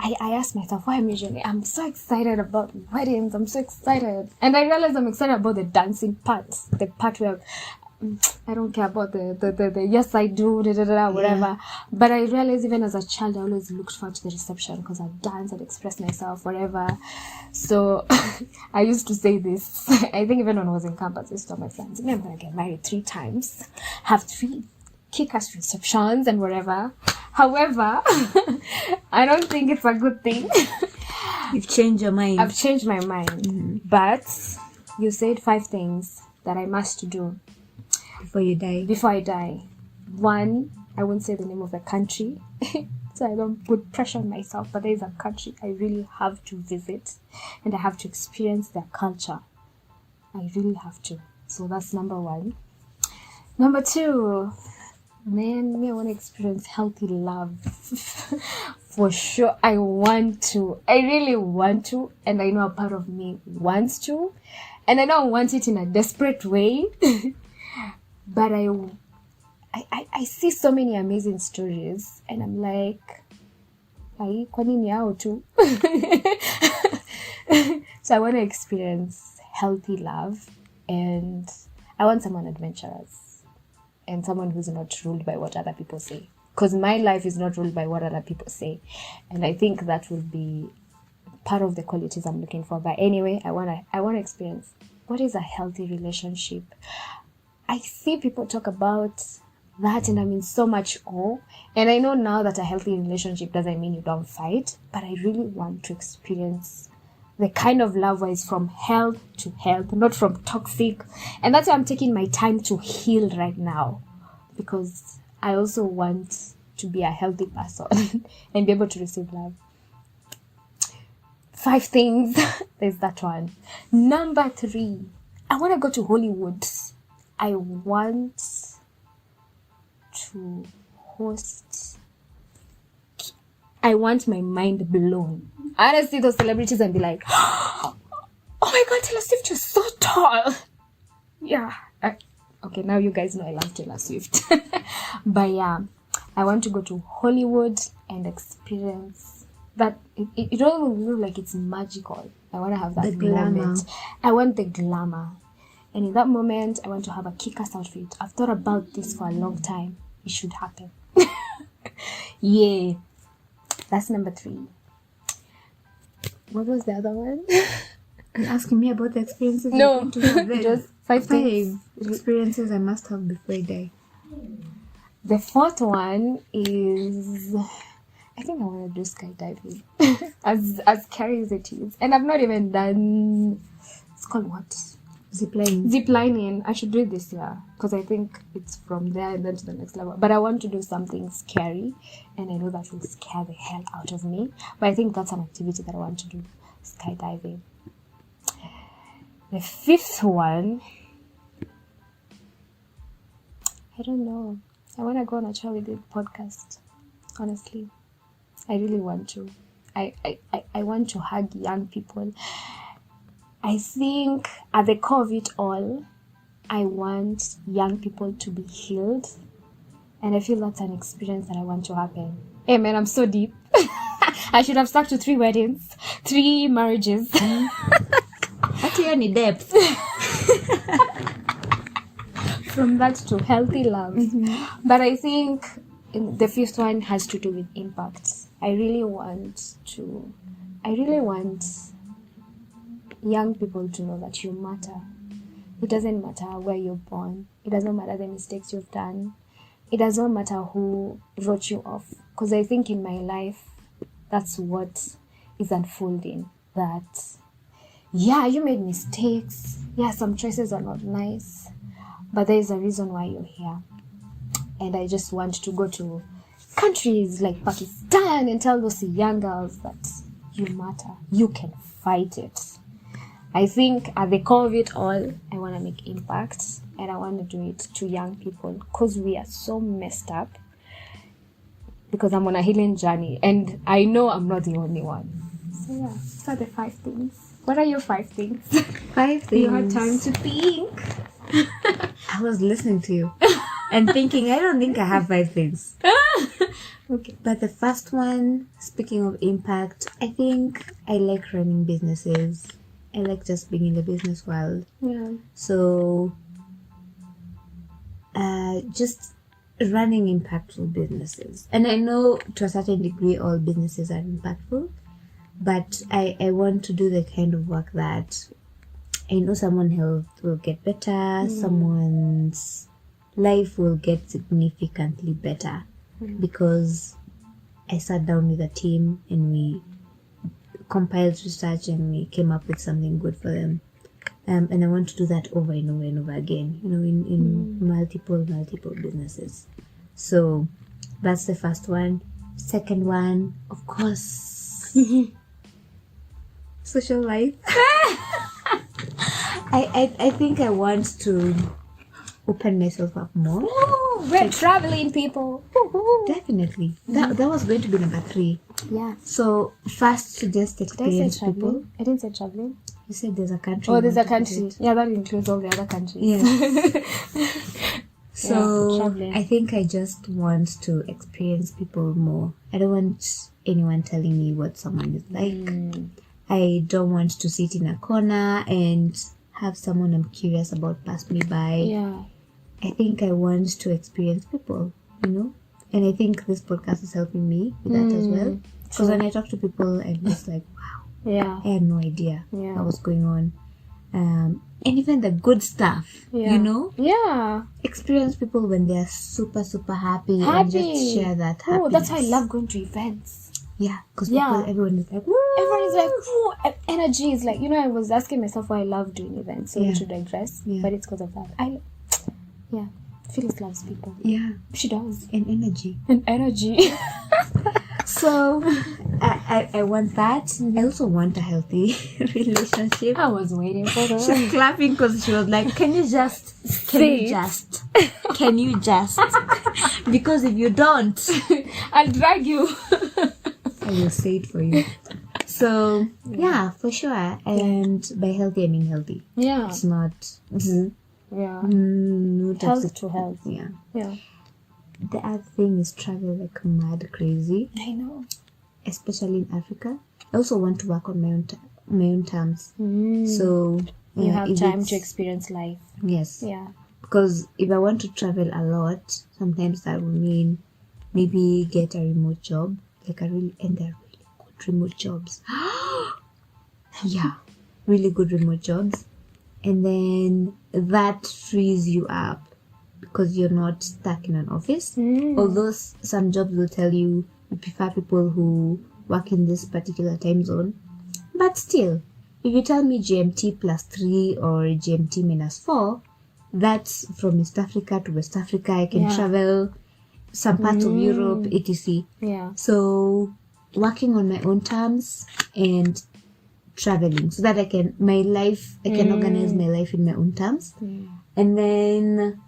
Speaker 2: I ask myself why I'm so excited about weddings. I'm so excited. And I realize I'm excited about the dancing part. The part where I don't care about the yes I do, whatever. Yeah. But I realized even as a child, I always looked forward to the reception because I'd dance, I'd express myself, whatever. So I used to say this. I think even when I was in campus, I used to tell my friends, I'm going to get married 3 times, have 3 kick-ass receptions and whatever. However, I don't think it's a good thing.
Speaker 1: You've changed your mind.
Speaker 2: I've changed my mind. Mm-hmm. But you said 5 things that I must do
Speaker 1: before you die.
Speaker 2: Before I die. 1, I won't say the name of the country, so I don't put pressure on myself, but there is a country I really have to visit, and I have to experience their culture. I really have to. So that's number 1. Number 2, man, I want to experience healthy love. For sure, I want to. I really want to, and I know a part of me wants to, and I don't want it in a desperate way. But I see so many amazing stories, and I'm like, kwa nini hao tu? So I want to experience healthy love, and I want someone adventurous, and someone who's not ruled by what other people say. Because my life is not ruled by what other people say. And I think that will be part of the qualities I'm looking for. But anyway, I wanna experience what is a healthy relationship. I see people talk about that, and I'm in so much awe. And I know now that a healthy relationship doesn't mean you don't fight, but I really want to experience the kind of love where it's from health to health, not from toxic. And that's why I'm taking my time to heal right now. because I also want to be a healthy person and be able to receive love. 5 things. There's that one. Number 3, I want to go to Hollywood. I want to host. I want my mind blown. I want to see those celebrities and be like, oh my God, Taylor Swift, you're so tall. Yeah. Okay, now you guys know I love Taylor Swift. But yeah, I want to go to Hollywood and experience that. It don't even look like it's magical. I want to have that moment. I want the glamour. And in that moment, I want to have a kick-ass outfit. I've thought about this for a long time. It should happen. Yeah. That's number 3. What was the other one?
Speaker 1: You're asking me about the experiences
Speaker 2: No,
Speaker 1: I want to have.
Speaker 2: just 5 things.
Speaker 1: Experiences I must have before I die.
Speaker 2: The 4th one is, I think I want to do skydiving. as scary as it is. And I've not even done, it's called what? Ziplining. I should do it this year because I think it's from there and then to the next level. But I want to do something scary, and I know that will scare the hell out of me. But I think that's an activity that I want to do, skydiving. The 5th one, I don't know. I want to go on a Charlie Did podcast. Honestly, I really want to. I want to hug young people. I think at the core of it all, I want young people to be healed. And I feel that's an experience that I want to happen. Hey man, I'm so deep. I should have stuck to 3 weddings, 3 marriages.
Speaker 1: That's your any depth.
Speaker 2: From that to healthy love. But I think the 5th one has to do with impact. I really want young people to know that you matter. It doesn't matter where you're born. It doesn't matter the mistakes you've done. It doesn't matter who wrote you off. Because I think in my life, that's what is unfolding. That, yeah, you made mistakes. Yeah, some choices are not nice. But there is a reason why you're here. And I just want to go to countries like Pakistan and tell those young girls that you matter. You can fight it. I think at the core of it all, I want to make impact, and I want to do it to young people because we are so messed up. Because I'm on a healing journey, and I know I'm not the only one. So yeah, these are the 5 things. What are your 5 things?
Speaker 1: 5 things.
Speaker 2: You had time to think.
Speaker 1: I was listening to you and thinking, I don't think I have 5 things.
Speaker 2: Okay.
Speaker 1: But the first one, speaking of impact, I think I like running businesses. I like just being in the business world.
Speaker 2: Yeah.
Speaker 1: So, just running impactful businesses. And I know to a certain degree all businesses are impactful, but I want to do the kind of work that I know someone's health will get better, someone's life will get significantly better because I sat down with a team and we compiled research and we came up with something good for them. And I want to do that over and over and over again, in multiple businesses. So that's the first one. Second one, of course, social life. I think I want to open myself up more.
Speaker 2: Ooh, we're traveling, people. Woo-hoo.
Speaker 1: Definitely. That was going to be number 3.
Speaker 2: Yeah.
Speaker 1: So first to just
Speaker 2: Did I
Speaker 1: experience
Speaker 2: say
Speaker 1: people.
Speaker 2: traveling? I didn't say traveling.
Speaker 1: You said there's a country.
Speaker 2: Oh,
Speaker 1: you
Speaker 2: there's a
Speaker 1: want to
Speaker 2: country.
Speaker 1: visit.
Speaker 2: Yeah, that includes all the other countries.
Speaker 1: Yes. So
Speaker 2: Yeah, traveling.
Speaker 1: I think I just want to experience people more. I don't want anyone telling me what someone is like. I don't want to sit in a corner and have someone I'm curious about pass me by.
Speaker 2: Yeah.
Speaker 1: I think I want to experience people, and I think this podcast is helping me with that as well. Because when I talk to people, I'm just like, wow,
Speaker 2: Yeah.
Speaker 1: I had no idea
Speaker 2: Yeah.
Speaker 1: what was going on. And even the good stuff,
Speaker 2: Yeah.
Speaker 1: experience people when they're super, super happy and just share that happiness.
Speaker 2: Oh, that's why I love going to events.
Speaker 1: Yeah, because
Speaker 2: Yeah.
Speaker 1: everyone is like, woo!
Speaker 2: Everyone is like, "Ooh," energy is like, I was asking myself why I love doing events. So
Speaker 1: Yeah.
Speaker 2: to digress,
Speaker 1: Yeah.
Speaker 2: but it's because of that. Phyllis loves people.
Speaker 1: Yeah.
Speaker 2: She does.
Speaker 1: And energy.
Speaker 2: And energy.
Speaker 1: So I want that. I also want a healthy relationship.
Speaker 2: I was waiting for
Speaker 1: She's
Speaker 2: that.
Speaker 1: clapping because she was like, can you just because if you don't,
Speaker 2: I'll drag you.
Speaker 1: I will say it for you. So yeah, for sure. And by healthy I mean healthy.
Speaker 2: Yeah.
Speaker 1: It's not
Speaker 2: Yeah.
Speaker 1: no
Speaker 2: Health
Speaker 1: toxic.
Speaker 2: to health.
Speaker 1: Yeah.
Speaker 2: Yeah.
Speaker 1: The other thing is travel like mad crazy,
Speaker 2: I know.
Speaker 1: especially in Africa. I also want to work on my own terms. So
Speaker 2: You have
Speaker 1: if
Speaker 2: time
Speaker 1: it's-
Speaker 2: to experience life.
Speaker 1: Yes.
Speaker 2: Yeah.
Speaker 1: Because if I want to travel a lot, sometimes that will mean maybe get a remote job, and they're really good remote jobs. Yeah, really good remote jobs, and then that frees you up because you're not stuck in an office. Although some jobs will tell you prefer people who work in this particular time zone, but still, if you tell me GMT +3 or GMT -4, that's from East Africa to West Africa. I can travel some parts of Europe, etc.
Speaker 2: Yeah.
Speaker 1: So working on my own terms and traveling so that I can organize my life in my own terms. And then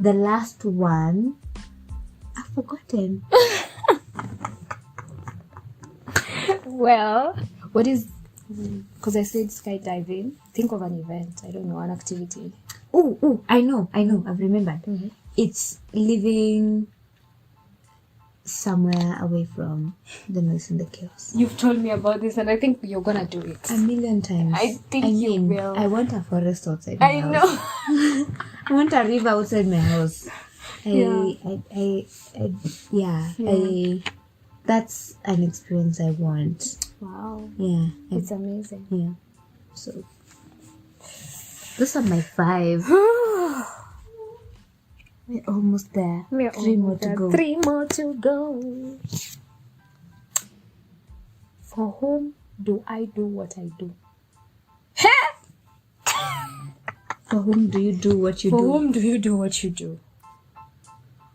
Speaker 1: the last one, I've forgotten.
Speaker 2: Well, what is... Because I said skydiving. Think of an event. I don't know, an activity.
Speaker 1: Oh, I know, I've remembered. It's living somewhere away from the noise and the chaos.
Speaker 2: You've told me about this, and I think you're gonna do it.
Speaker 1: A million times.
Speaker 2: I think you will.
Speaker 1: I want a forest outside my
Speaker 2: I
Speaker 1: house.
Speaker 2: know.
Speaker 1: I want a river outside my house. That's an experience I want.
Speaker 2: Wow.
Speaker 1: Yeah.
Speaker 2: It's amazing.
Speaker 1: Yeah. So those are my 5. We're almost there.
Speaker 2: We're
Speaker 1: 3 more to go.
Speaker 2: 3 more to go. For whom do I do what I do?
Speaker 1: For whom do you do what you
Speaker 2: For
Speaker 1: do?
Speaker 2: whom do you do what you do?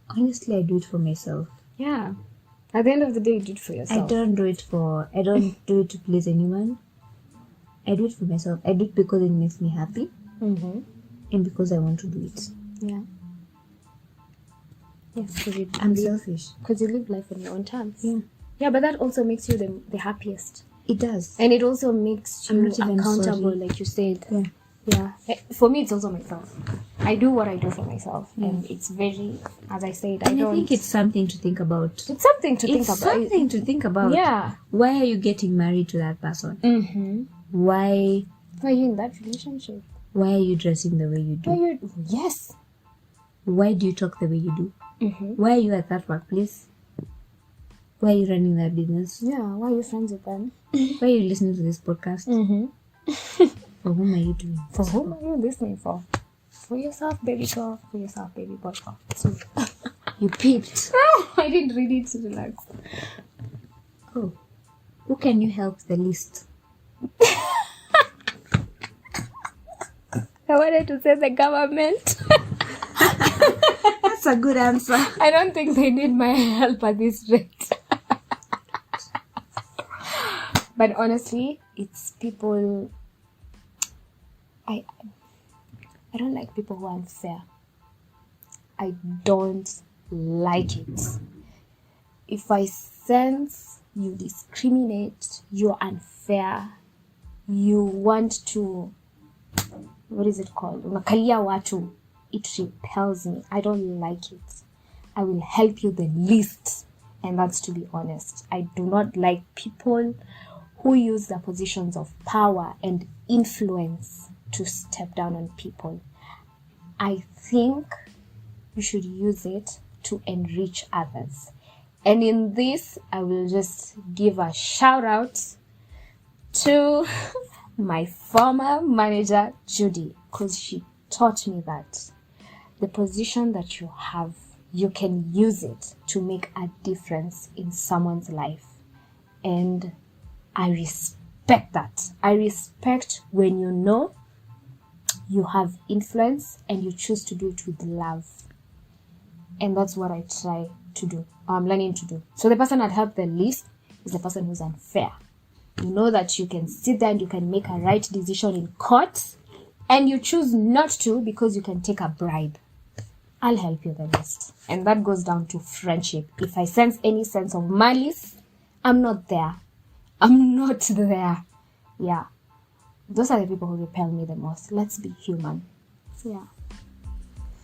Speaker 1: Honestly, I do it for myself.
Speaker 2: Yeah. At the end of the day, you do it for yourself.
Speaker 1: I don't do it to please anyone. I do it for myself. I do it because it makes me happy and because I want to do it.
Speaker 2: Yeah. Yes, because
Speaker 1: I'm selfish.
Speaker 2: you live life on your own terms.
Speaker 1: Yeah.
Speaker 2: Yeah, but that also makes you the happiest.
Speaker 1: It does.
Speaker 2: And it also makes
Speaker 1: I'm
Speaker 2: you
Speaker 1: not even
Speaker 2: accountable,
Speaker 1: sorry.
Speaker 2: like you said.
Speaker 1: Yeah.
Speaker 2: Yeah. For me, it's also myself. I do what I do for myself. And it's very, as I said,
Speaker 1: And I think it's something to think about.
Speaker 2: It's something to think
Speaker 1: It's
Speaker 2: about.
Speaker 1: something to think about.
Speaker 2: Yeah.
Speaker 1: Why are you getting married to that person?
Speaker 2: Mm-hmm.
Speaker 1: Why
Speaker 2: Why are you in that relationship?
Speaker 1: are you dressing the way you do?
Speaker 2: Yes.
Speaker 1: Why do you talk the way you do?
Speaker 2: Mm-hmm.
Speaker 1: Why are you at that workplace? Why are you running that business?
Speaker 2: Yeah. Why are you friends with them?
Speaker 1: Why are you listening to this podcast?
Speaker 2: Mm-hmm.
Speaker 1: For whom are you doing?
Speaker 2: For whom are you listening for? For yourself, baby girl. For yourself, baby boy. So,
Speaker 1: You peeped.
Speaker 2: I didn't read it to relax.
Speaker 1: Oh. Who can you help the least?
Speaker 2: I wanted to say the government.
Speaker 1: That's a good answer.
Speaker 2: I don't think they need my help at this rate. But honestly, it's people... I don't like people who are unfair. I don't like it. If I sense you discriminate, you're unfair, you want to... What is it called? Unakalia watu. It repels me. I don't like it. I will help you the least. And that's to be honest. I do not like people who use their positions of power and influence to step down on people. I think you should use it to enrich others. And in this, I will just give a shout out to my former manager, Judy, because she taught me that the position that you have, you can use it to make a difference in someone's life. And I respect that. I respect when you know you have influence and you choose to do it with love. And that's what I try to do. I'm learning to do. So the person I'd help the least is the person who's unfair. You know that you can sit there and you can make a right decision in court, and you choose not to because you can take a bribe. I'll help you the least. And that goes down to friendship. If I sense any sense of malice, I'm not there. I'm not there. Yeah. Those are the people who repel me the most. Let's be human. Yeah.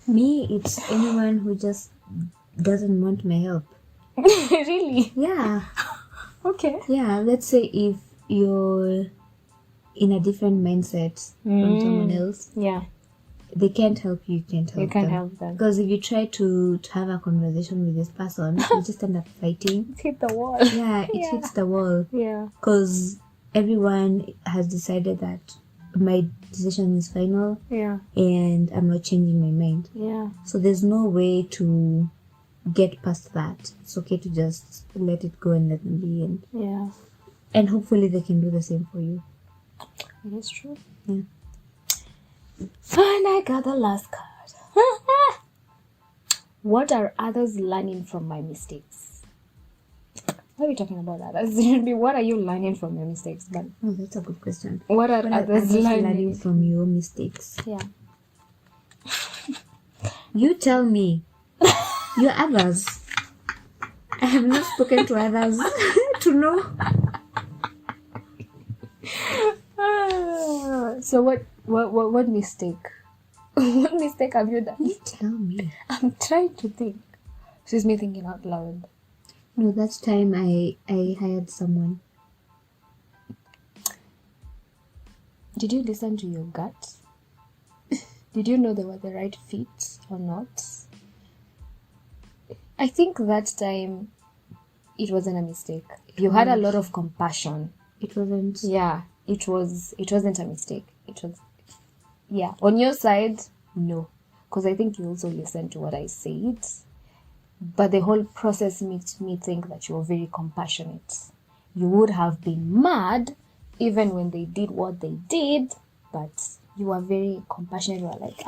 Speaker 1: Me, it's anyone who just doesn't want my help.
Speaker 2: Really?
Speaker 1: Yeah.
Speaker 2: Okay.
Speaker 1: Yeah, let's say if you're in a different mindset from someone else,
Speaker 2: Yeah.
Speaker 1: they can't help you, you can't help
Speaker 2: You can
Speaker 1: them.
Speaker 2: help them.
Speaker 1: Because if you try to have a conversation with this person, you just end up fighting.
Speaker 2: Hit the wall.
Speaker 1: Yeah, it hits the wall.
Speaker 2: Yeah.
Speaker 1: Because everyone has decided that my decision is final
Speaker 2: Yeah.
Speaker 1: and I'm not changing my mind.
Speaker 2: Yeah.
Speaker 1: So there's no way to get past that. It's okay to just let it go and let them be in.
Speaker 2: Yeah.
Speaker 1: And hopefully they can do the same for you.
Speaker 2: It is true.
Speaker 1: Yeah.
Speaker 2: And I got the last card. What are others learning from my mistakes? Why are we talking about others? It should be what are you learning from your mistakes? But
Speaker 1: Oh, that's a good question.
Speaker 2: what are
Speaker 1: What are
Speaker 2: others
Speaker 1: others
Speaker 2: learning?
Speaker 1: learning from your mistakes?
Speaker 2: Yeah.
Speaker 1: You tell me. You're others. I have not spoken to others to know.
Speaker 2: So what mistake? What mistake have you done?
Speaker 1: You tell me.
Speaker 2: I'm trying to think. She's me thinking out loud.
Speaker 1: No, that time I hired someone.
Speaker 2: Did you listen to your gut? Did you know they were the right fit or not? I think that time it wasn't a mistake. You had a lot of compassion.
Speaker 1: It wasn't.
Speaker 2: Yeah, it wasn't a mistake. It was, yeah. On your side, no. Because I think you also listened to what I said. But the whole process makes me think that you were very compassionate. You would have been mad even when they did what they did, but you were very compassionate. You were like,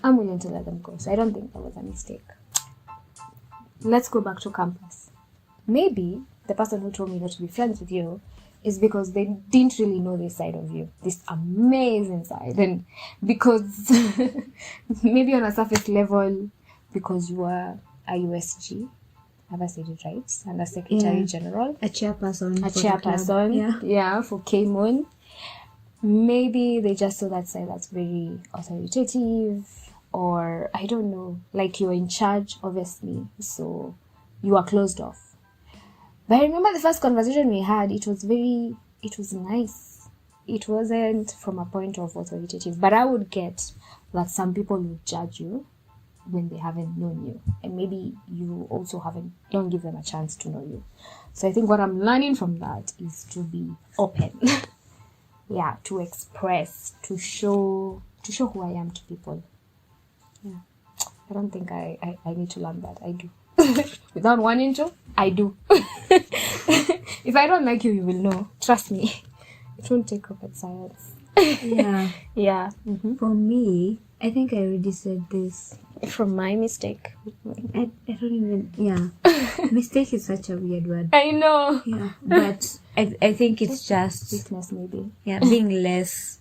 Speaker 2: I'm willing to let them go. So I don't think that was a mistake. Let's go back to campus. Maybe the person who told me not to be friends with you is because they didn't really know this side of you, this amazing side. And because maybe on a surface level, because you are a USG, have I said it right? And a Secretary General.
Speaker 1: A chairperson.
Speaker 2: A
Speaker 1: for the club.
Speaker 2: chairperson. Yeah, for K-Moon. Maybe they just saw that side that's very authoritative, or I don't know, like you're in charge, obviously, so you are closed off. But I remember the first conversation we had, it was nice. It wasn't from a point of authoritative, but I would get that some people would judge you when they haven't known you, and maybe you also don't give them a chance to know you. So I think what I'm learning from that is to be open. Yeah, to express, to show who I am to people. Yeah, I don't think I need to learn that. I do. Without wanting to, I do. If I don't like you, you will know. Trust me. It won't take rocket science.
Speaker 1: Yeah.
Speaker 2: Yeah.
Speaker 1: For me, I think I already said this.
Speaker 2: From my mistake.
Speaker 1: I don't even. Yeah. Mistake is such a weird word.
Speaker 2: I know.
Speaker 1: Yeah. But I think it's just.
Speaker 2: Weakness, maybe.
Speaker 1: Yeah, being less.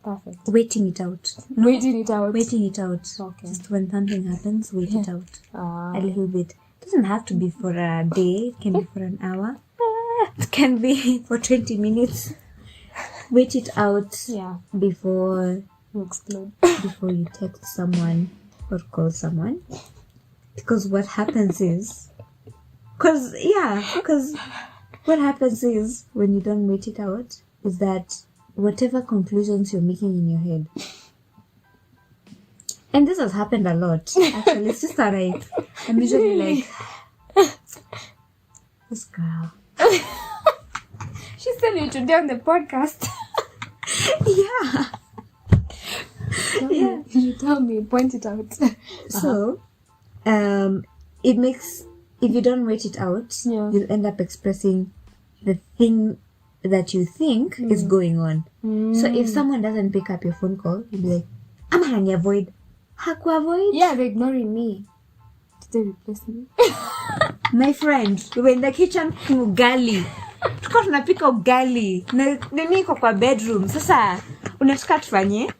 Speaker 2: Perfect.
Speaker 1: Waiting it out.
Speaker 2: Waiting it out.
Speaker 1: Waiting it out.
Speaker 2: Okay.
Speaker 1: Just when something happens, wait it out.
Speaker 2: Ah.
Speaker 1: A little bit. It doesn't have to be for a day. It can be for an hour. It can be for 20 minutes. Wait it out
Speaker 2: Yeah.
Speaker 1: before
Speaker 2: You explode.
Speaker 1: you text someone or call someone. Because what happens is... Because what happens is, when you don't wait it out, is that whatever conclusions you're making in your head... And this has happened a lot, actually. It's just that I'm usually like... This girl...
Speaker 2: She's telling you today on the podcast.
Speaker 1: Yeah.
Speaker 2: Yeah. You tell me, point it out.
Speaker 1: So, it makes, if you don't wait it out,
Speaker 2: Yeah.
Speaker 1: you'll end up expressing the thing that you think is going on. So if someone doesn't pick up your phone call, you'll be like, I'm hanging avoid. Hakuavoid?
Speaker 2: Yeah, they're ignoring me. Did they replace me?
Speaker 1: My friend, we were in the kitchen cooking ugali. Tulikuwa tunapika ugali. Na nini iko kwa bedroom. Sasa unataka tufanye?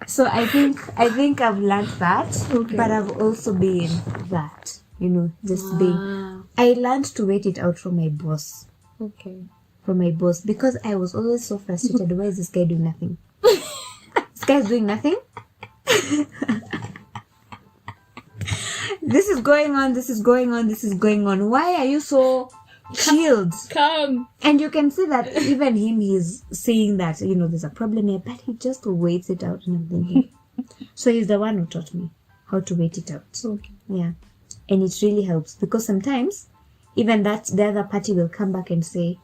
Speaker 1: So I think I've learned that,
Speaker 2: Okay.
Speaker 1: but I've also been that, just being. I learned to wait it out from my boss.
Speaker 2: Okay.
Speaker 1: Because I was always so frustrated. Why is this guy doing nothing? This guy is doing nothing. This is going on. Why are you so chilled?
Speaker 2: Come.
Speaker 1: And you can see that even him, he's seeing that, there's a problem here, but he just waits it out. And I'm thinking, so he's the one who taught me how to wait it out.
Speaker 2: Okay.
Speaker 1: Yeah. And it really helps because sometimes even that the other party will come back and say,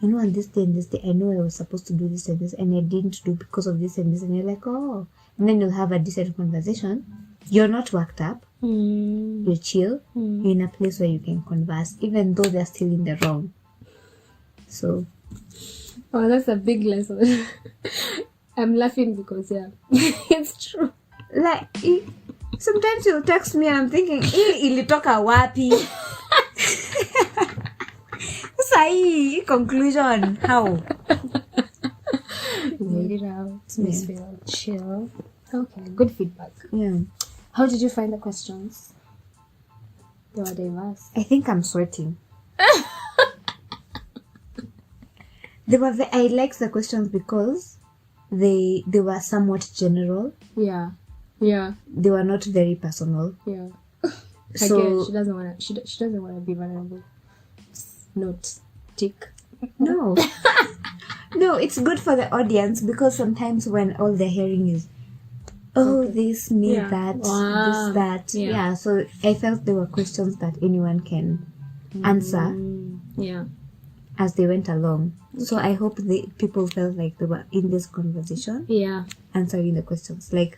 Speaker 1: on this day, I know I was supposed to do this and this, and I didn't do because of this and this. And you're like, oh. And then you'll have a decent conversation. You're not worked up. You're chill. You're in a place where you can converse, even though they're still in the wrong. So.
Speaker 2: Oh, that's a big lesson. I'm laughing because, it's true.
Speaker 1: Like, sometimes you'll text me and I'm thinking, ilitoka wapi? Say conclusion. How?
Speaker 2: Wait it out. Miss Phyll. Chill. Okay, good feedback.
Speaker 1: Yeah.
Speaker 2: How did you find the questions? They were diverse.
Speaker 1: I think I'm sweating. I liked the questions because they were somewhat general.
Speaker 2: Yeah. Yeah.
Speaker 1: They were not very personal.
Speaker 2: Yeah.
Speaker 1: So
Speaker 2: Again, she doesn't wanna be vulnerable. Note. Tick.
Speaker 1: no. No, it's good for the audience because sometimes when all they're hearing is this, me, that, this, that. Yeah. So I felt there were questions that anyone can answer as they went along. Okay. So I hope people felt like they were in this conversation.
Speaker 2: Yeah.
Speaker 1: Answering the questions. Like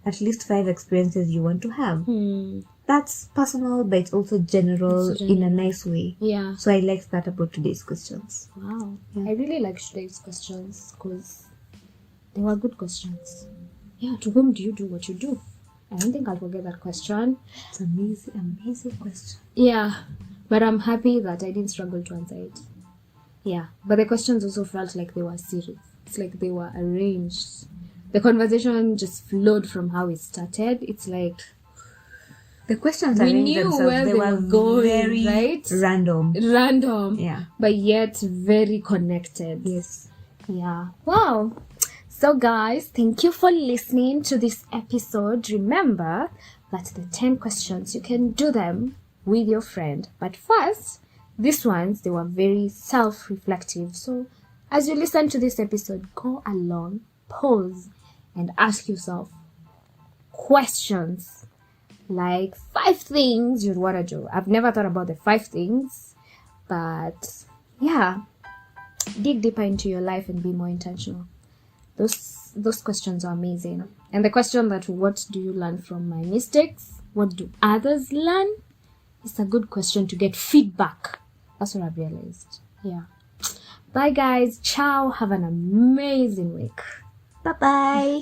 Speaker 1: at least 5 experiences you want to have. That's personal, but it's also general in a nice way.
Speaker 2: Yeah.
Speaker 1: So I liked that about today's questions.
Speaker 2: Wow.
Speaker 1: Yeah.
Speaker 2: I really liked today's questions because they were good questions. Yeah, to whom do you do what you do? I don't think I'll forget that question.
Speaker 1: It's an amazing question.
Speaker 2: Yeah, but I'm happy that I didn't struggle to answer it. Yeah, but the questions also felt like they were serious. It's like they were arranged. The conversation just flowed from how it started. It's like
Speaker 1: the questions
Speaker 2: we knew where they were going,
Speaker 1: very
Speaker 2: right?
Speaker 1: Random.
Speaker 2: Yeah. But yet very connected.
Speaker 1: Yes.
Speaker 2: Yeah. Wow. So guys, thank you for listening to this episode. Remember that the 10 questions, you can do them with your friend. But first, these ones, they were very self-reflective. So as you listen to this episode, go along, pause, and ask yourself questions. Like 5 things you'd want to do. I've never thought about the 5 things. But yeah, dig deeper into your life and be more intentional. Those questions are amazing. And the question that what do you learn from my mistakes? What do others learn? It's a good question to get feedback. That's what I've realized. Yeah. Bye guys. Ciao. Have an amazing week.
Speaker 1: Bye-bye.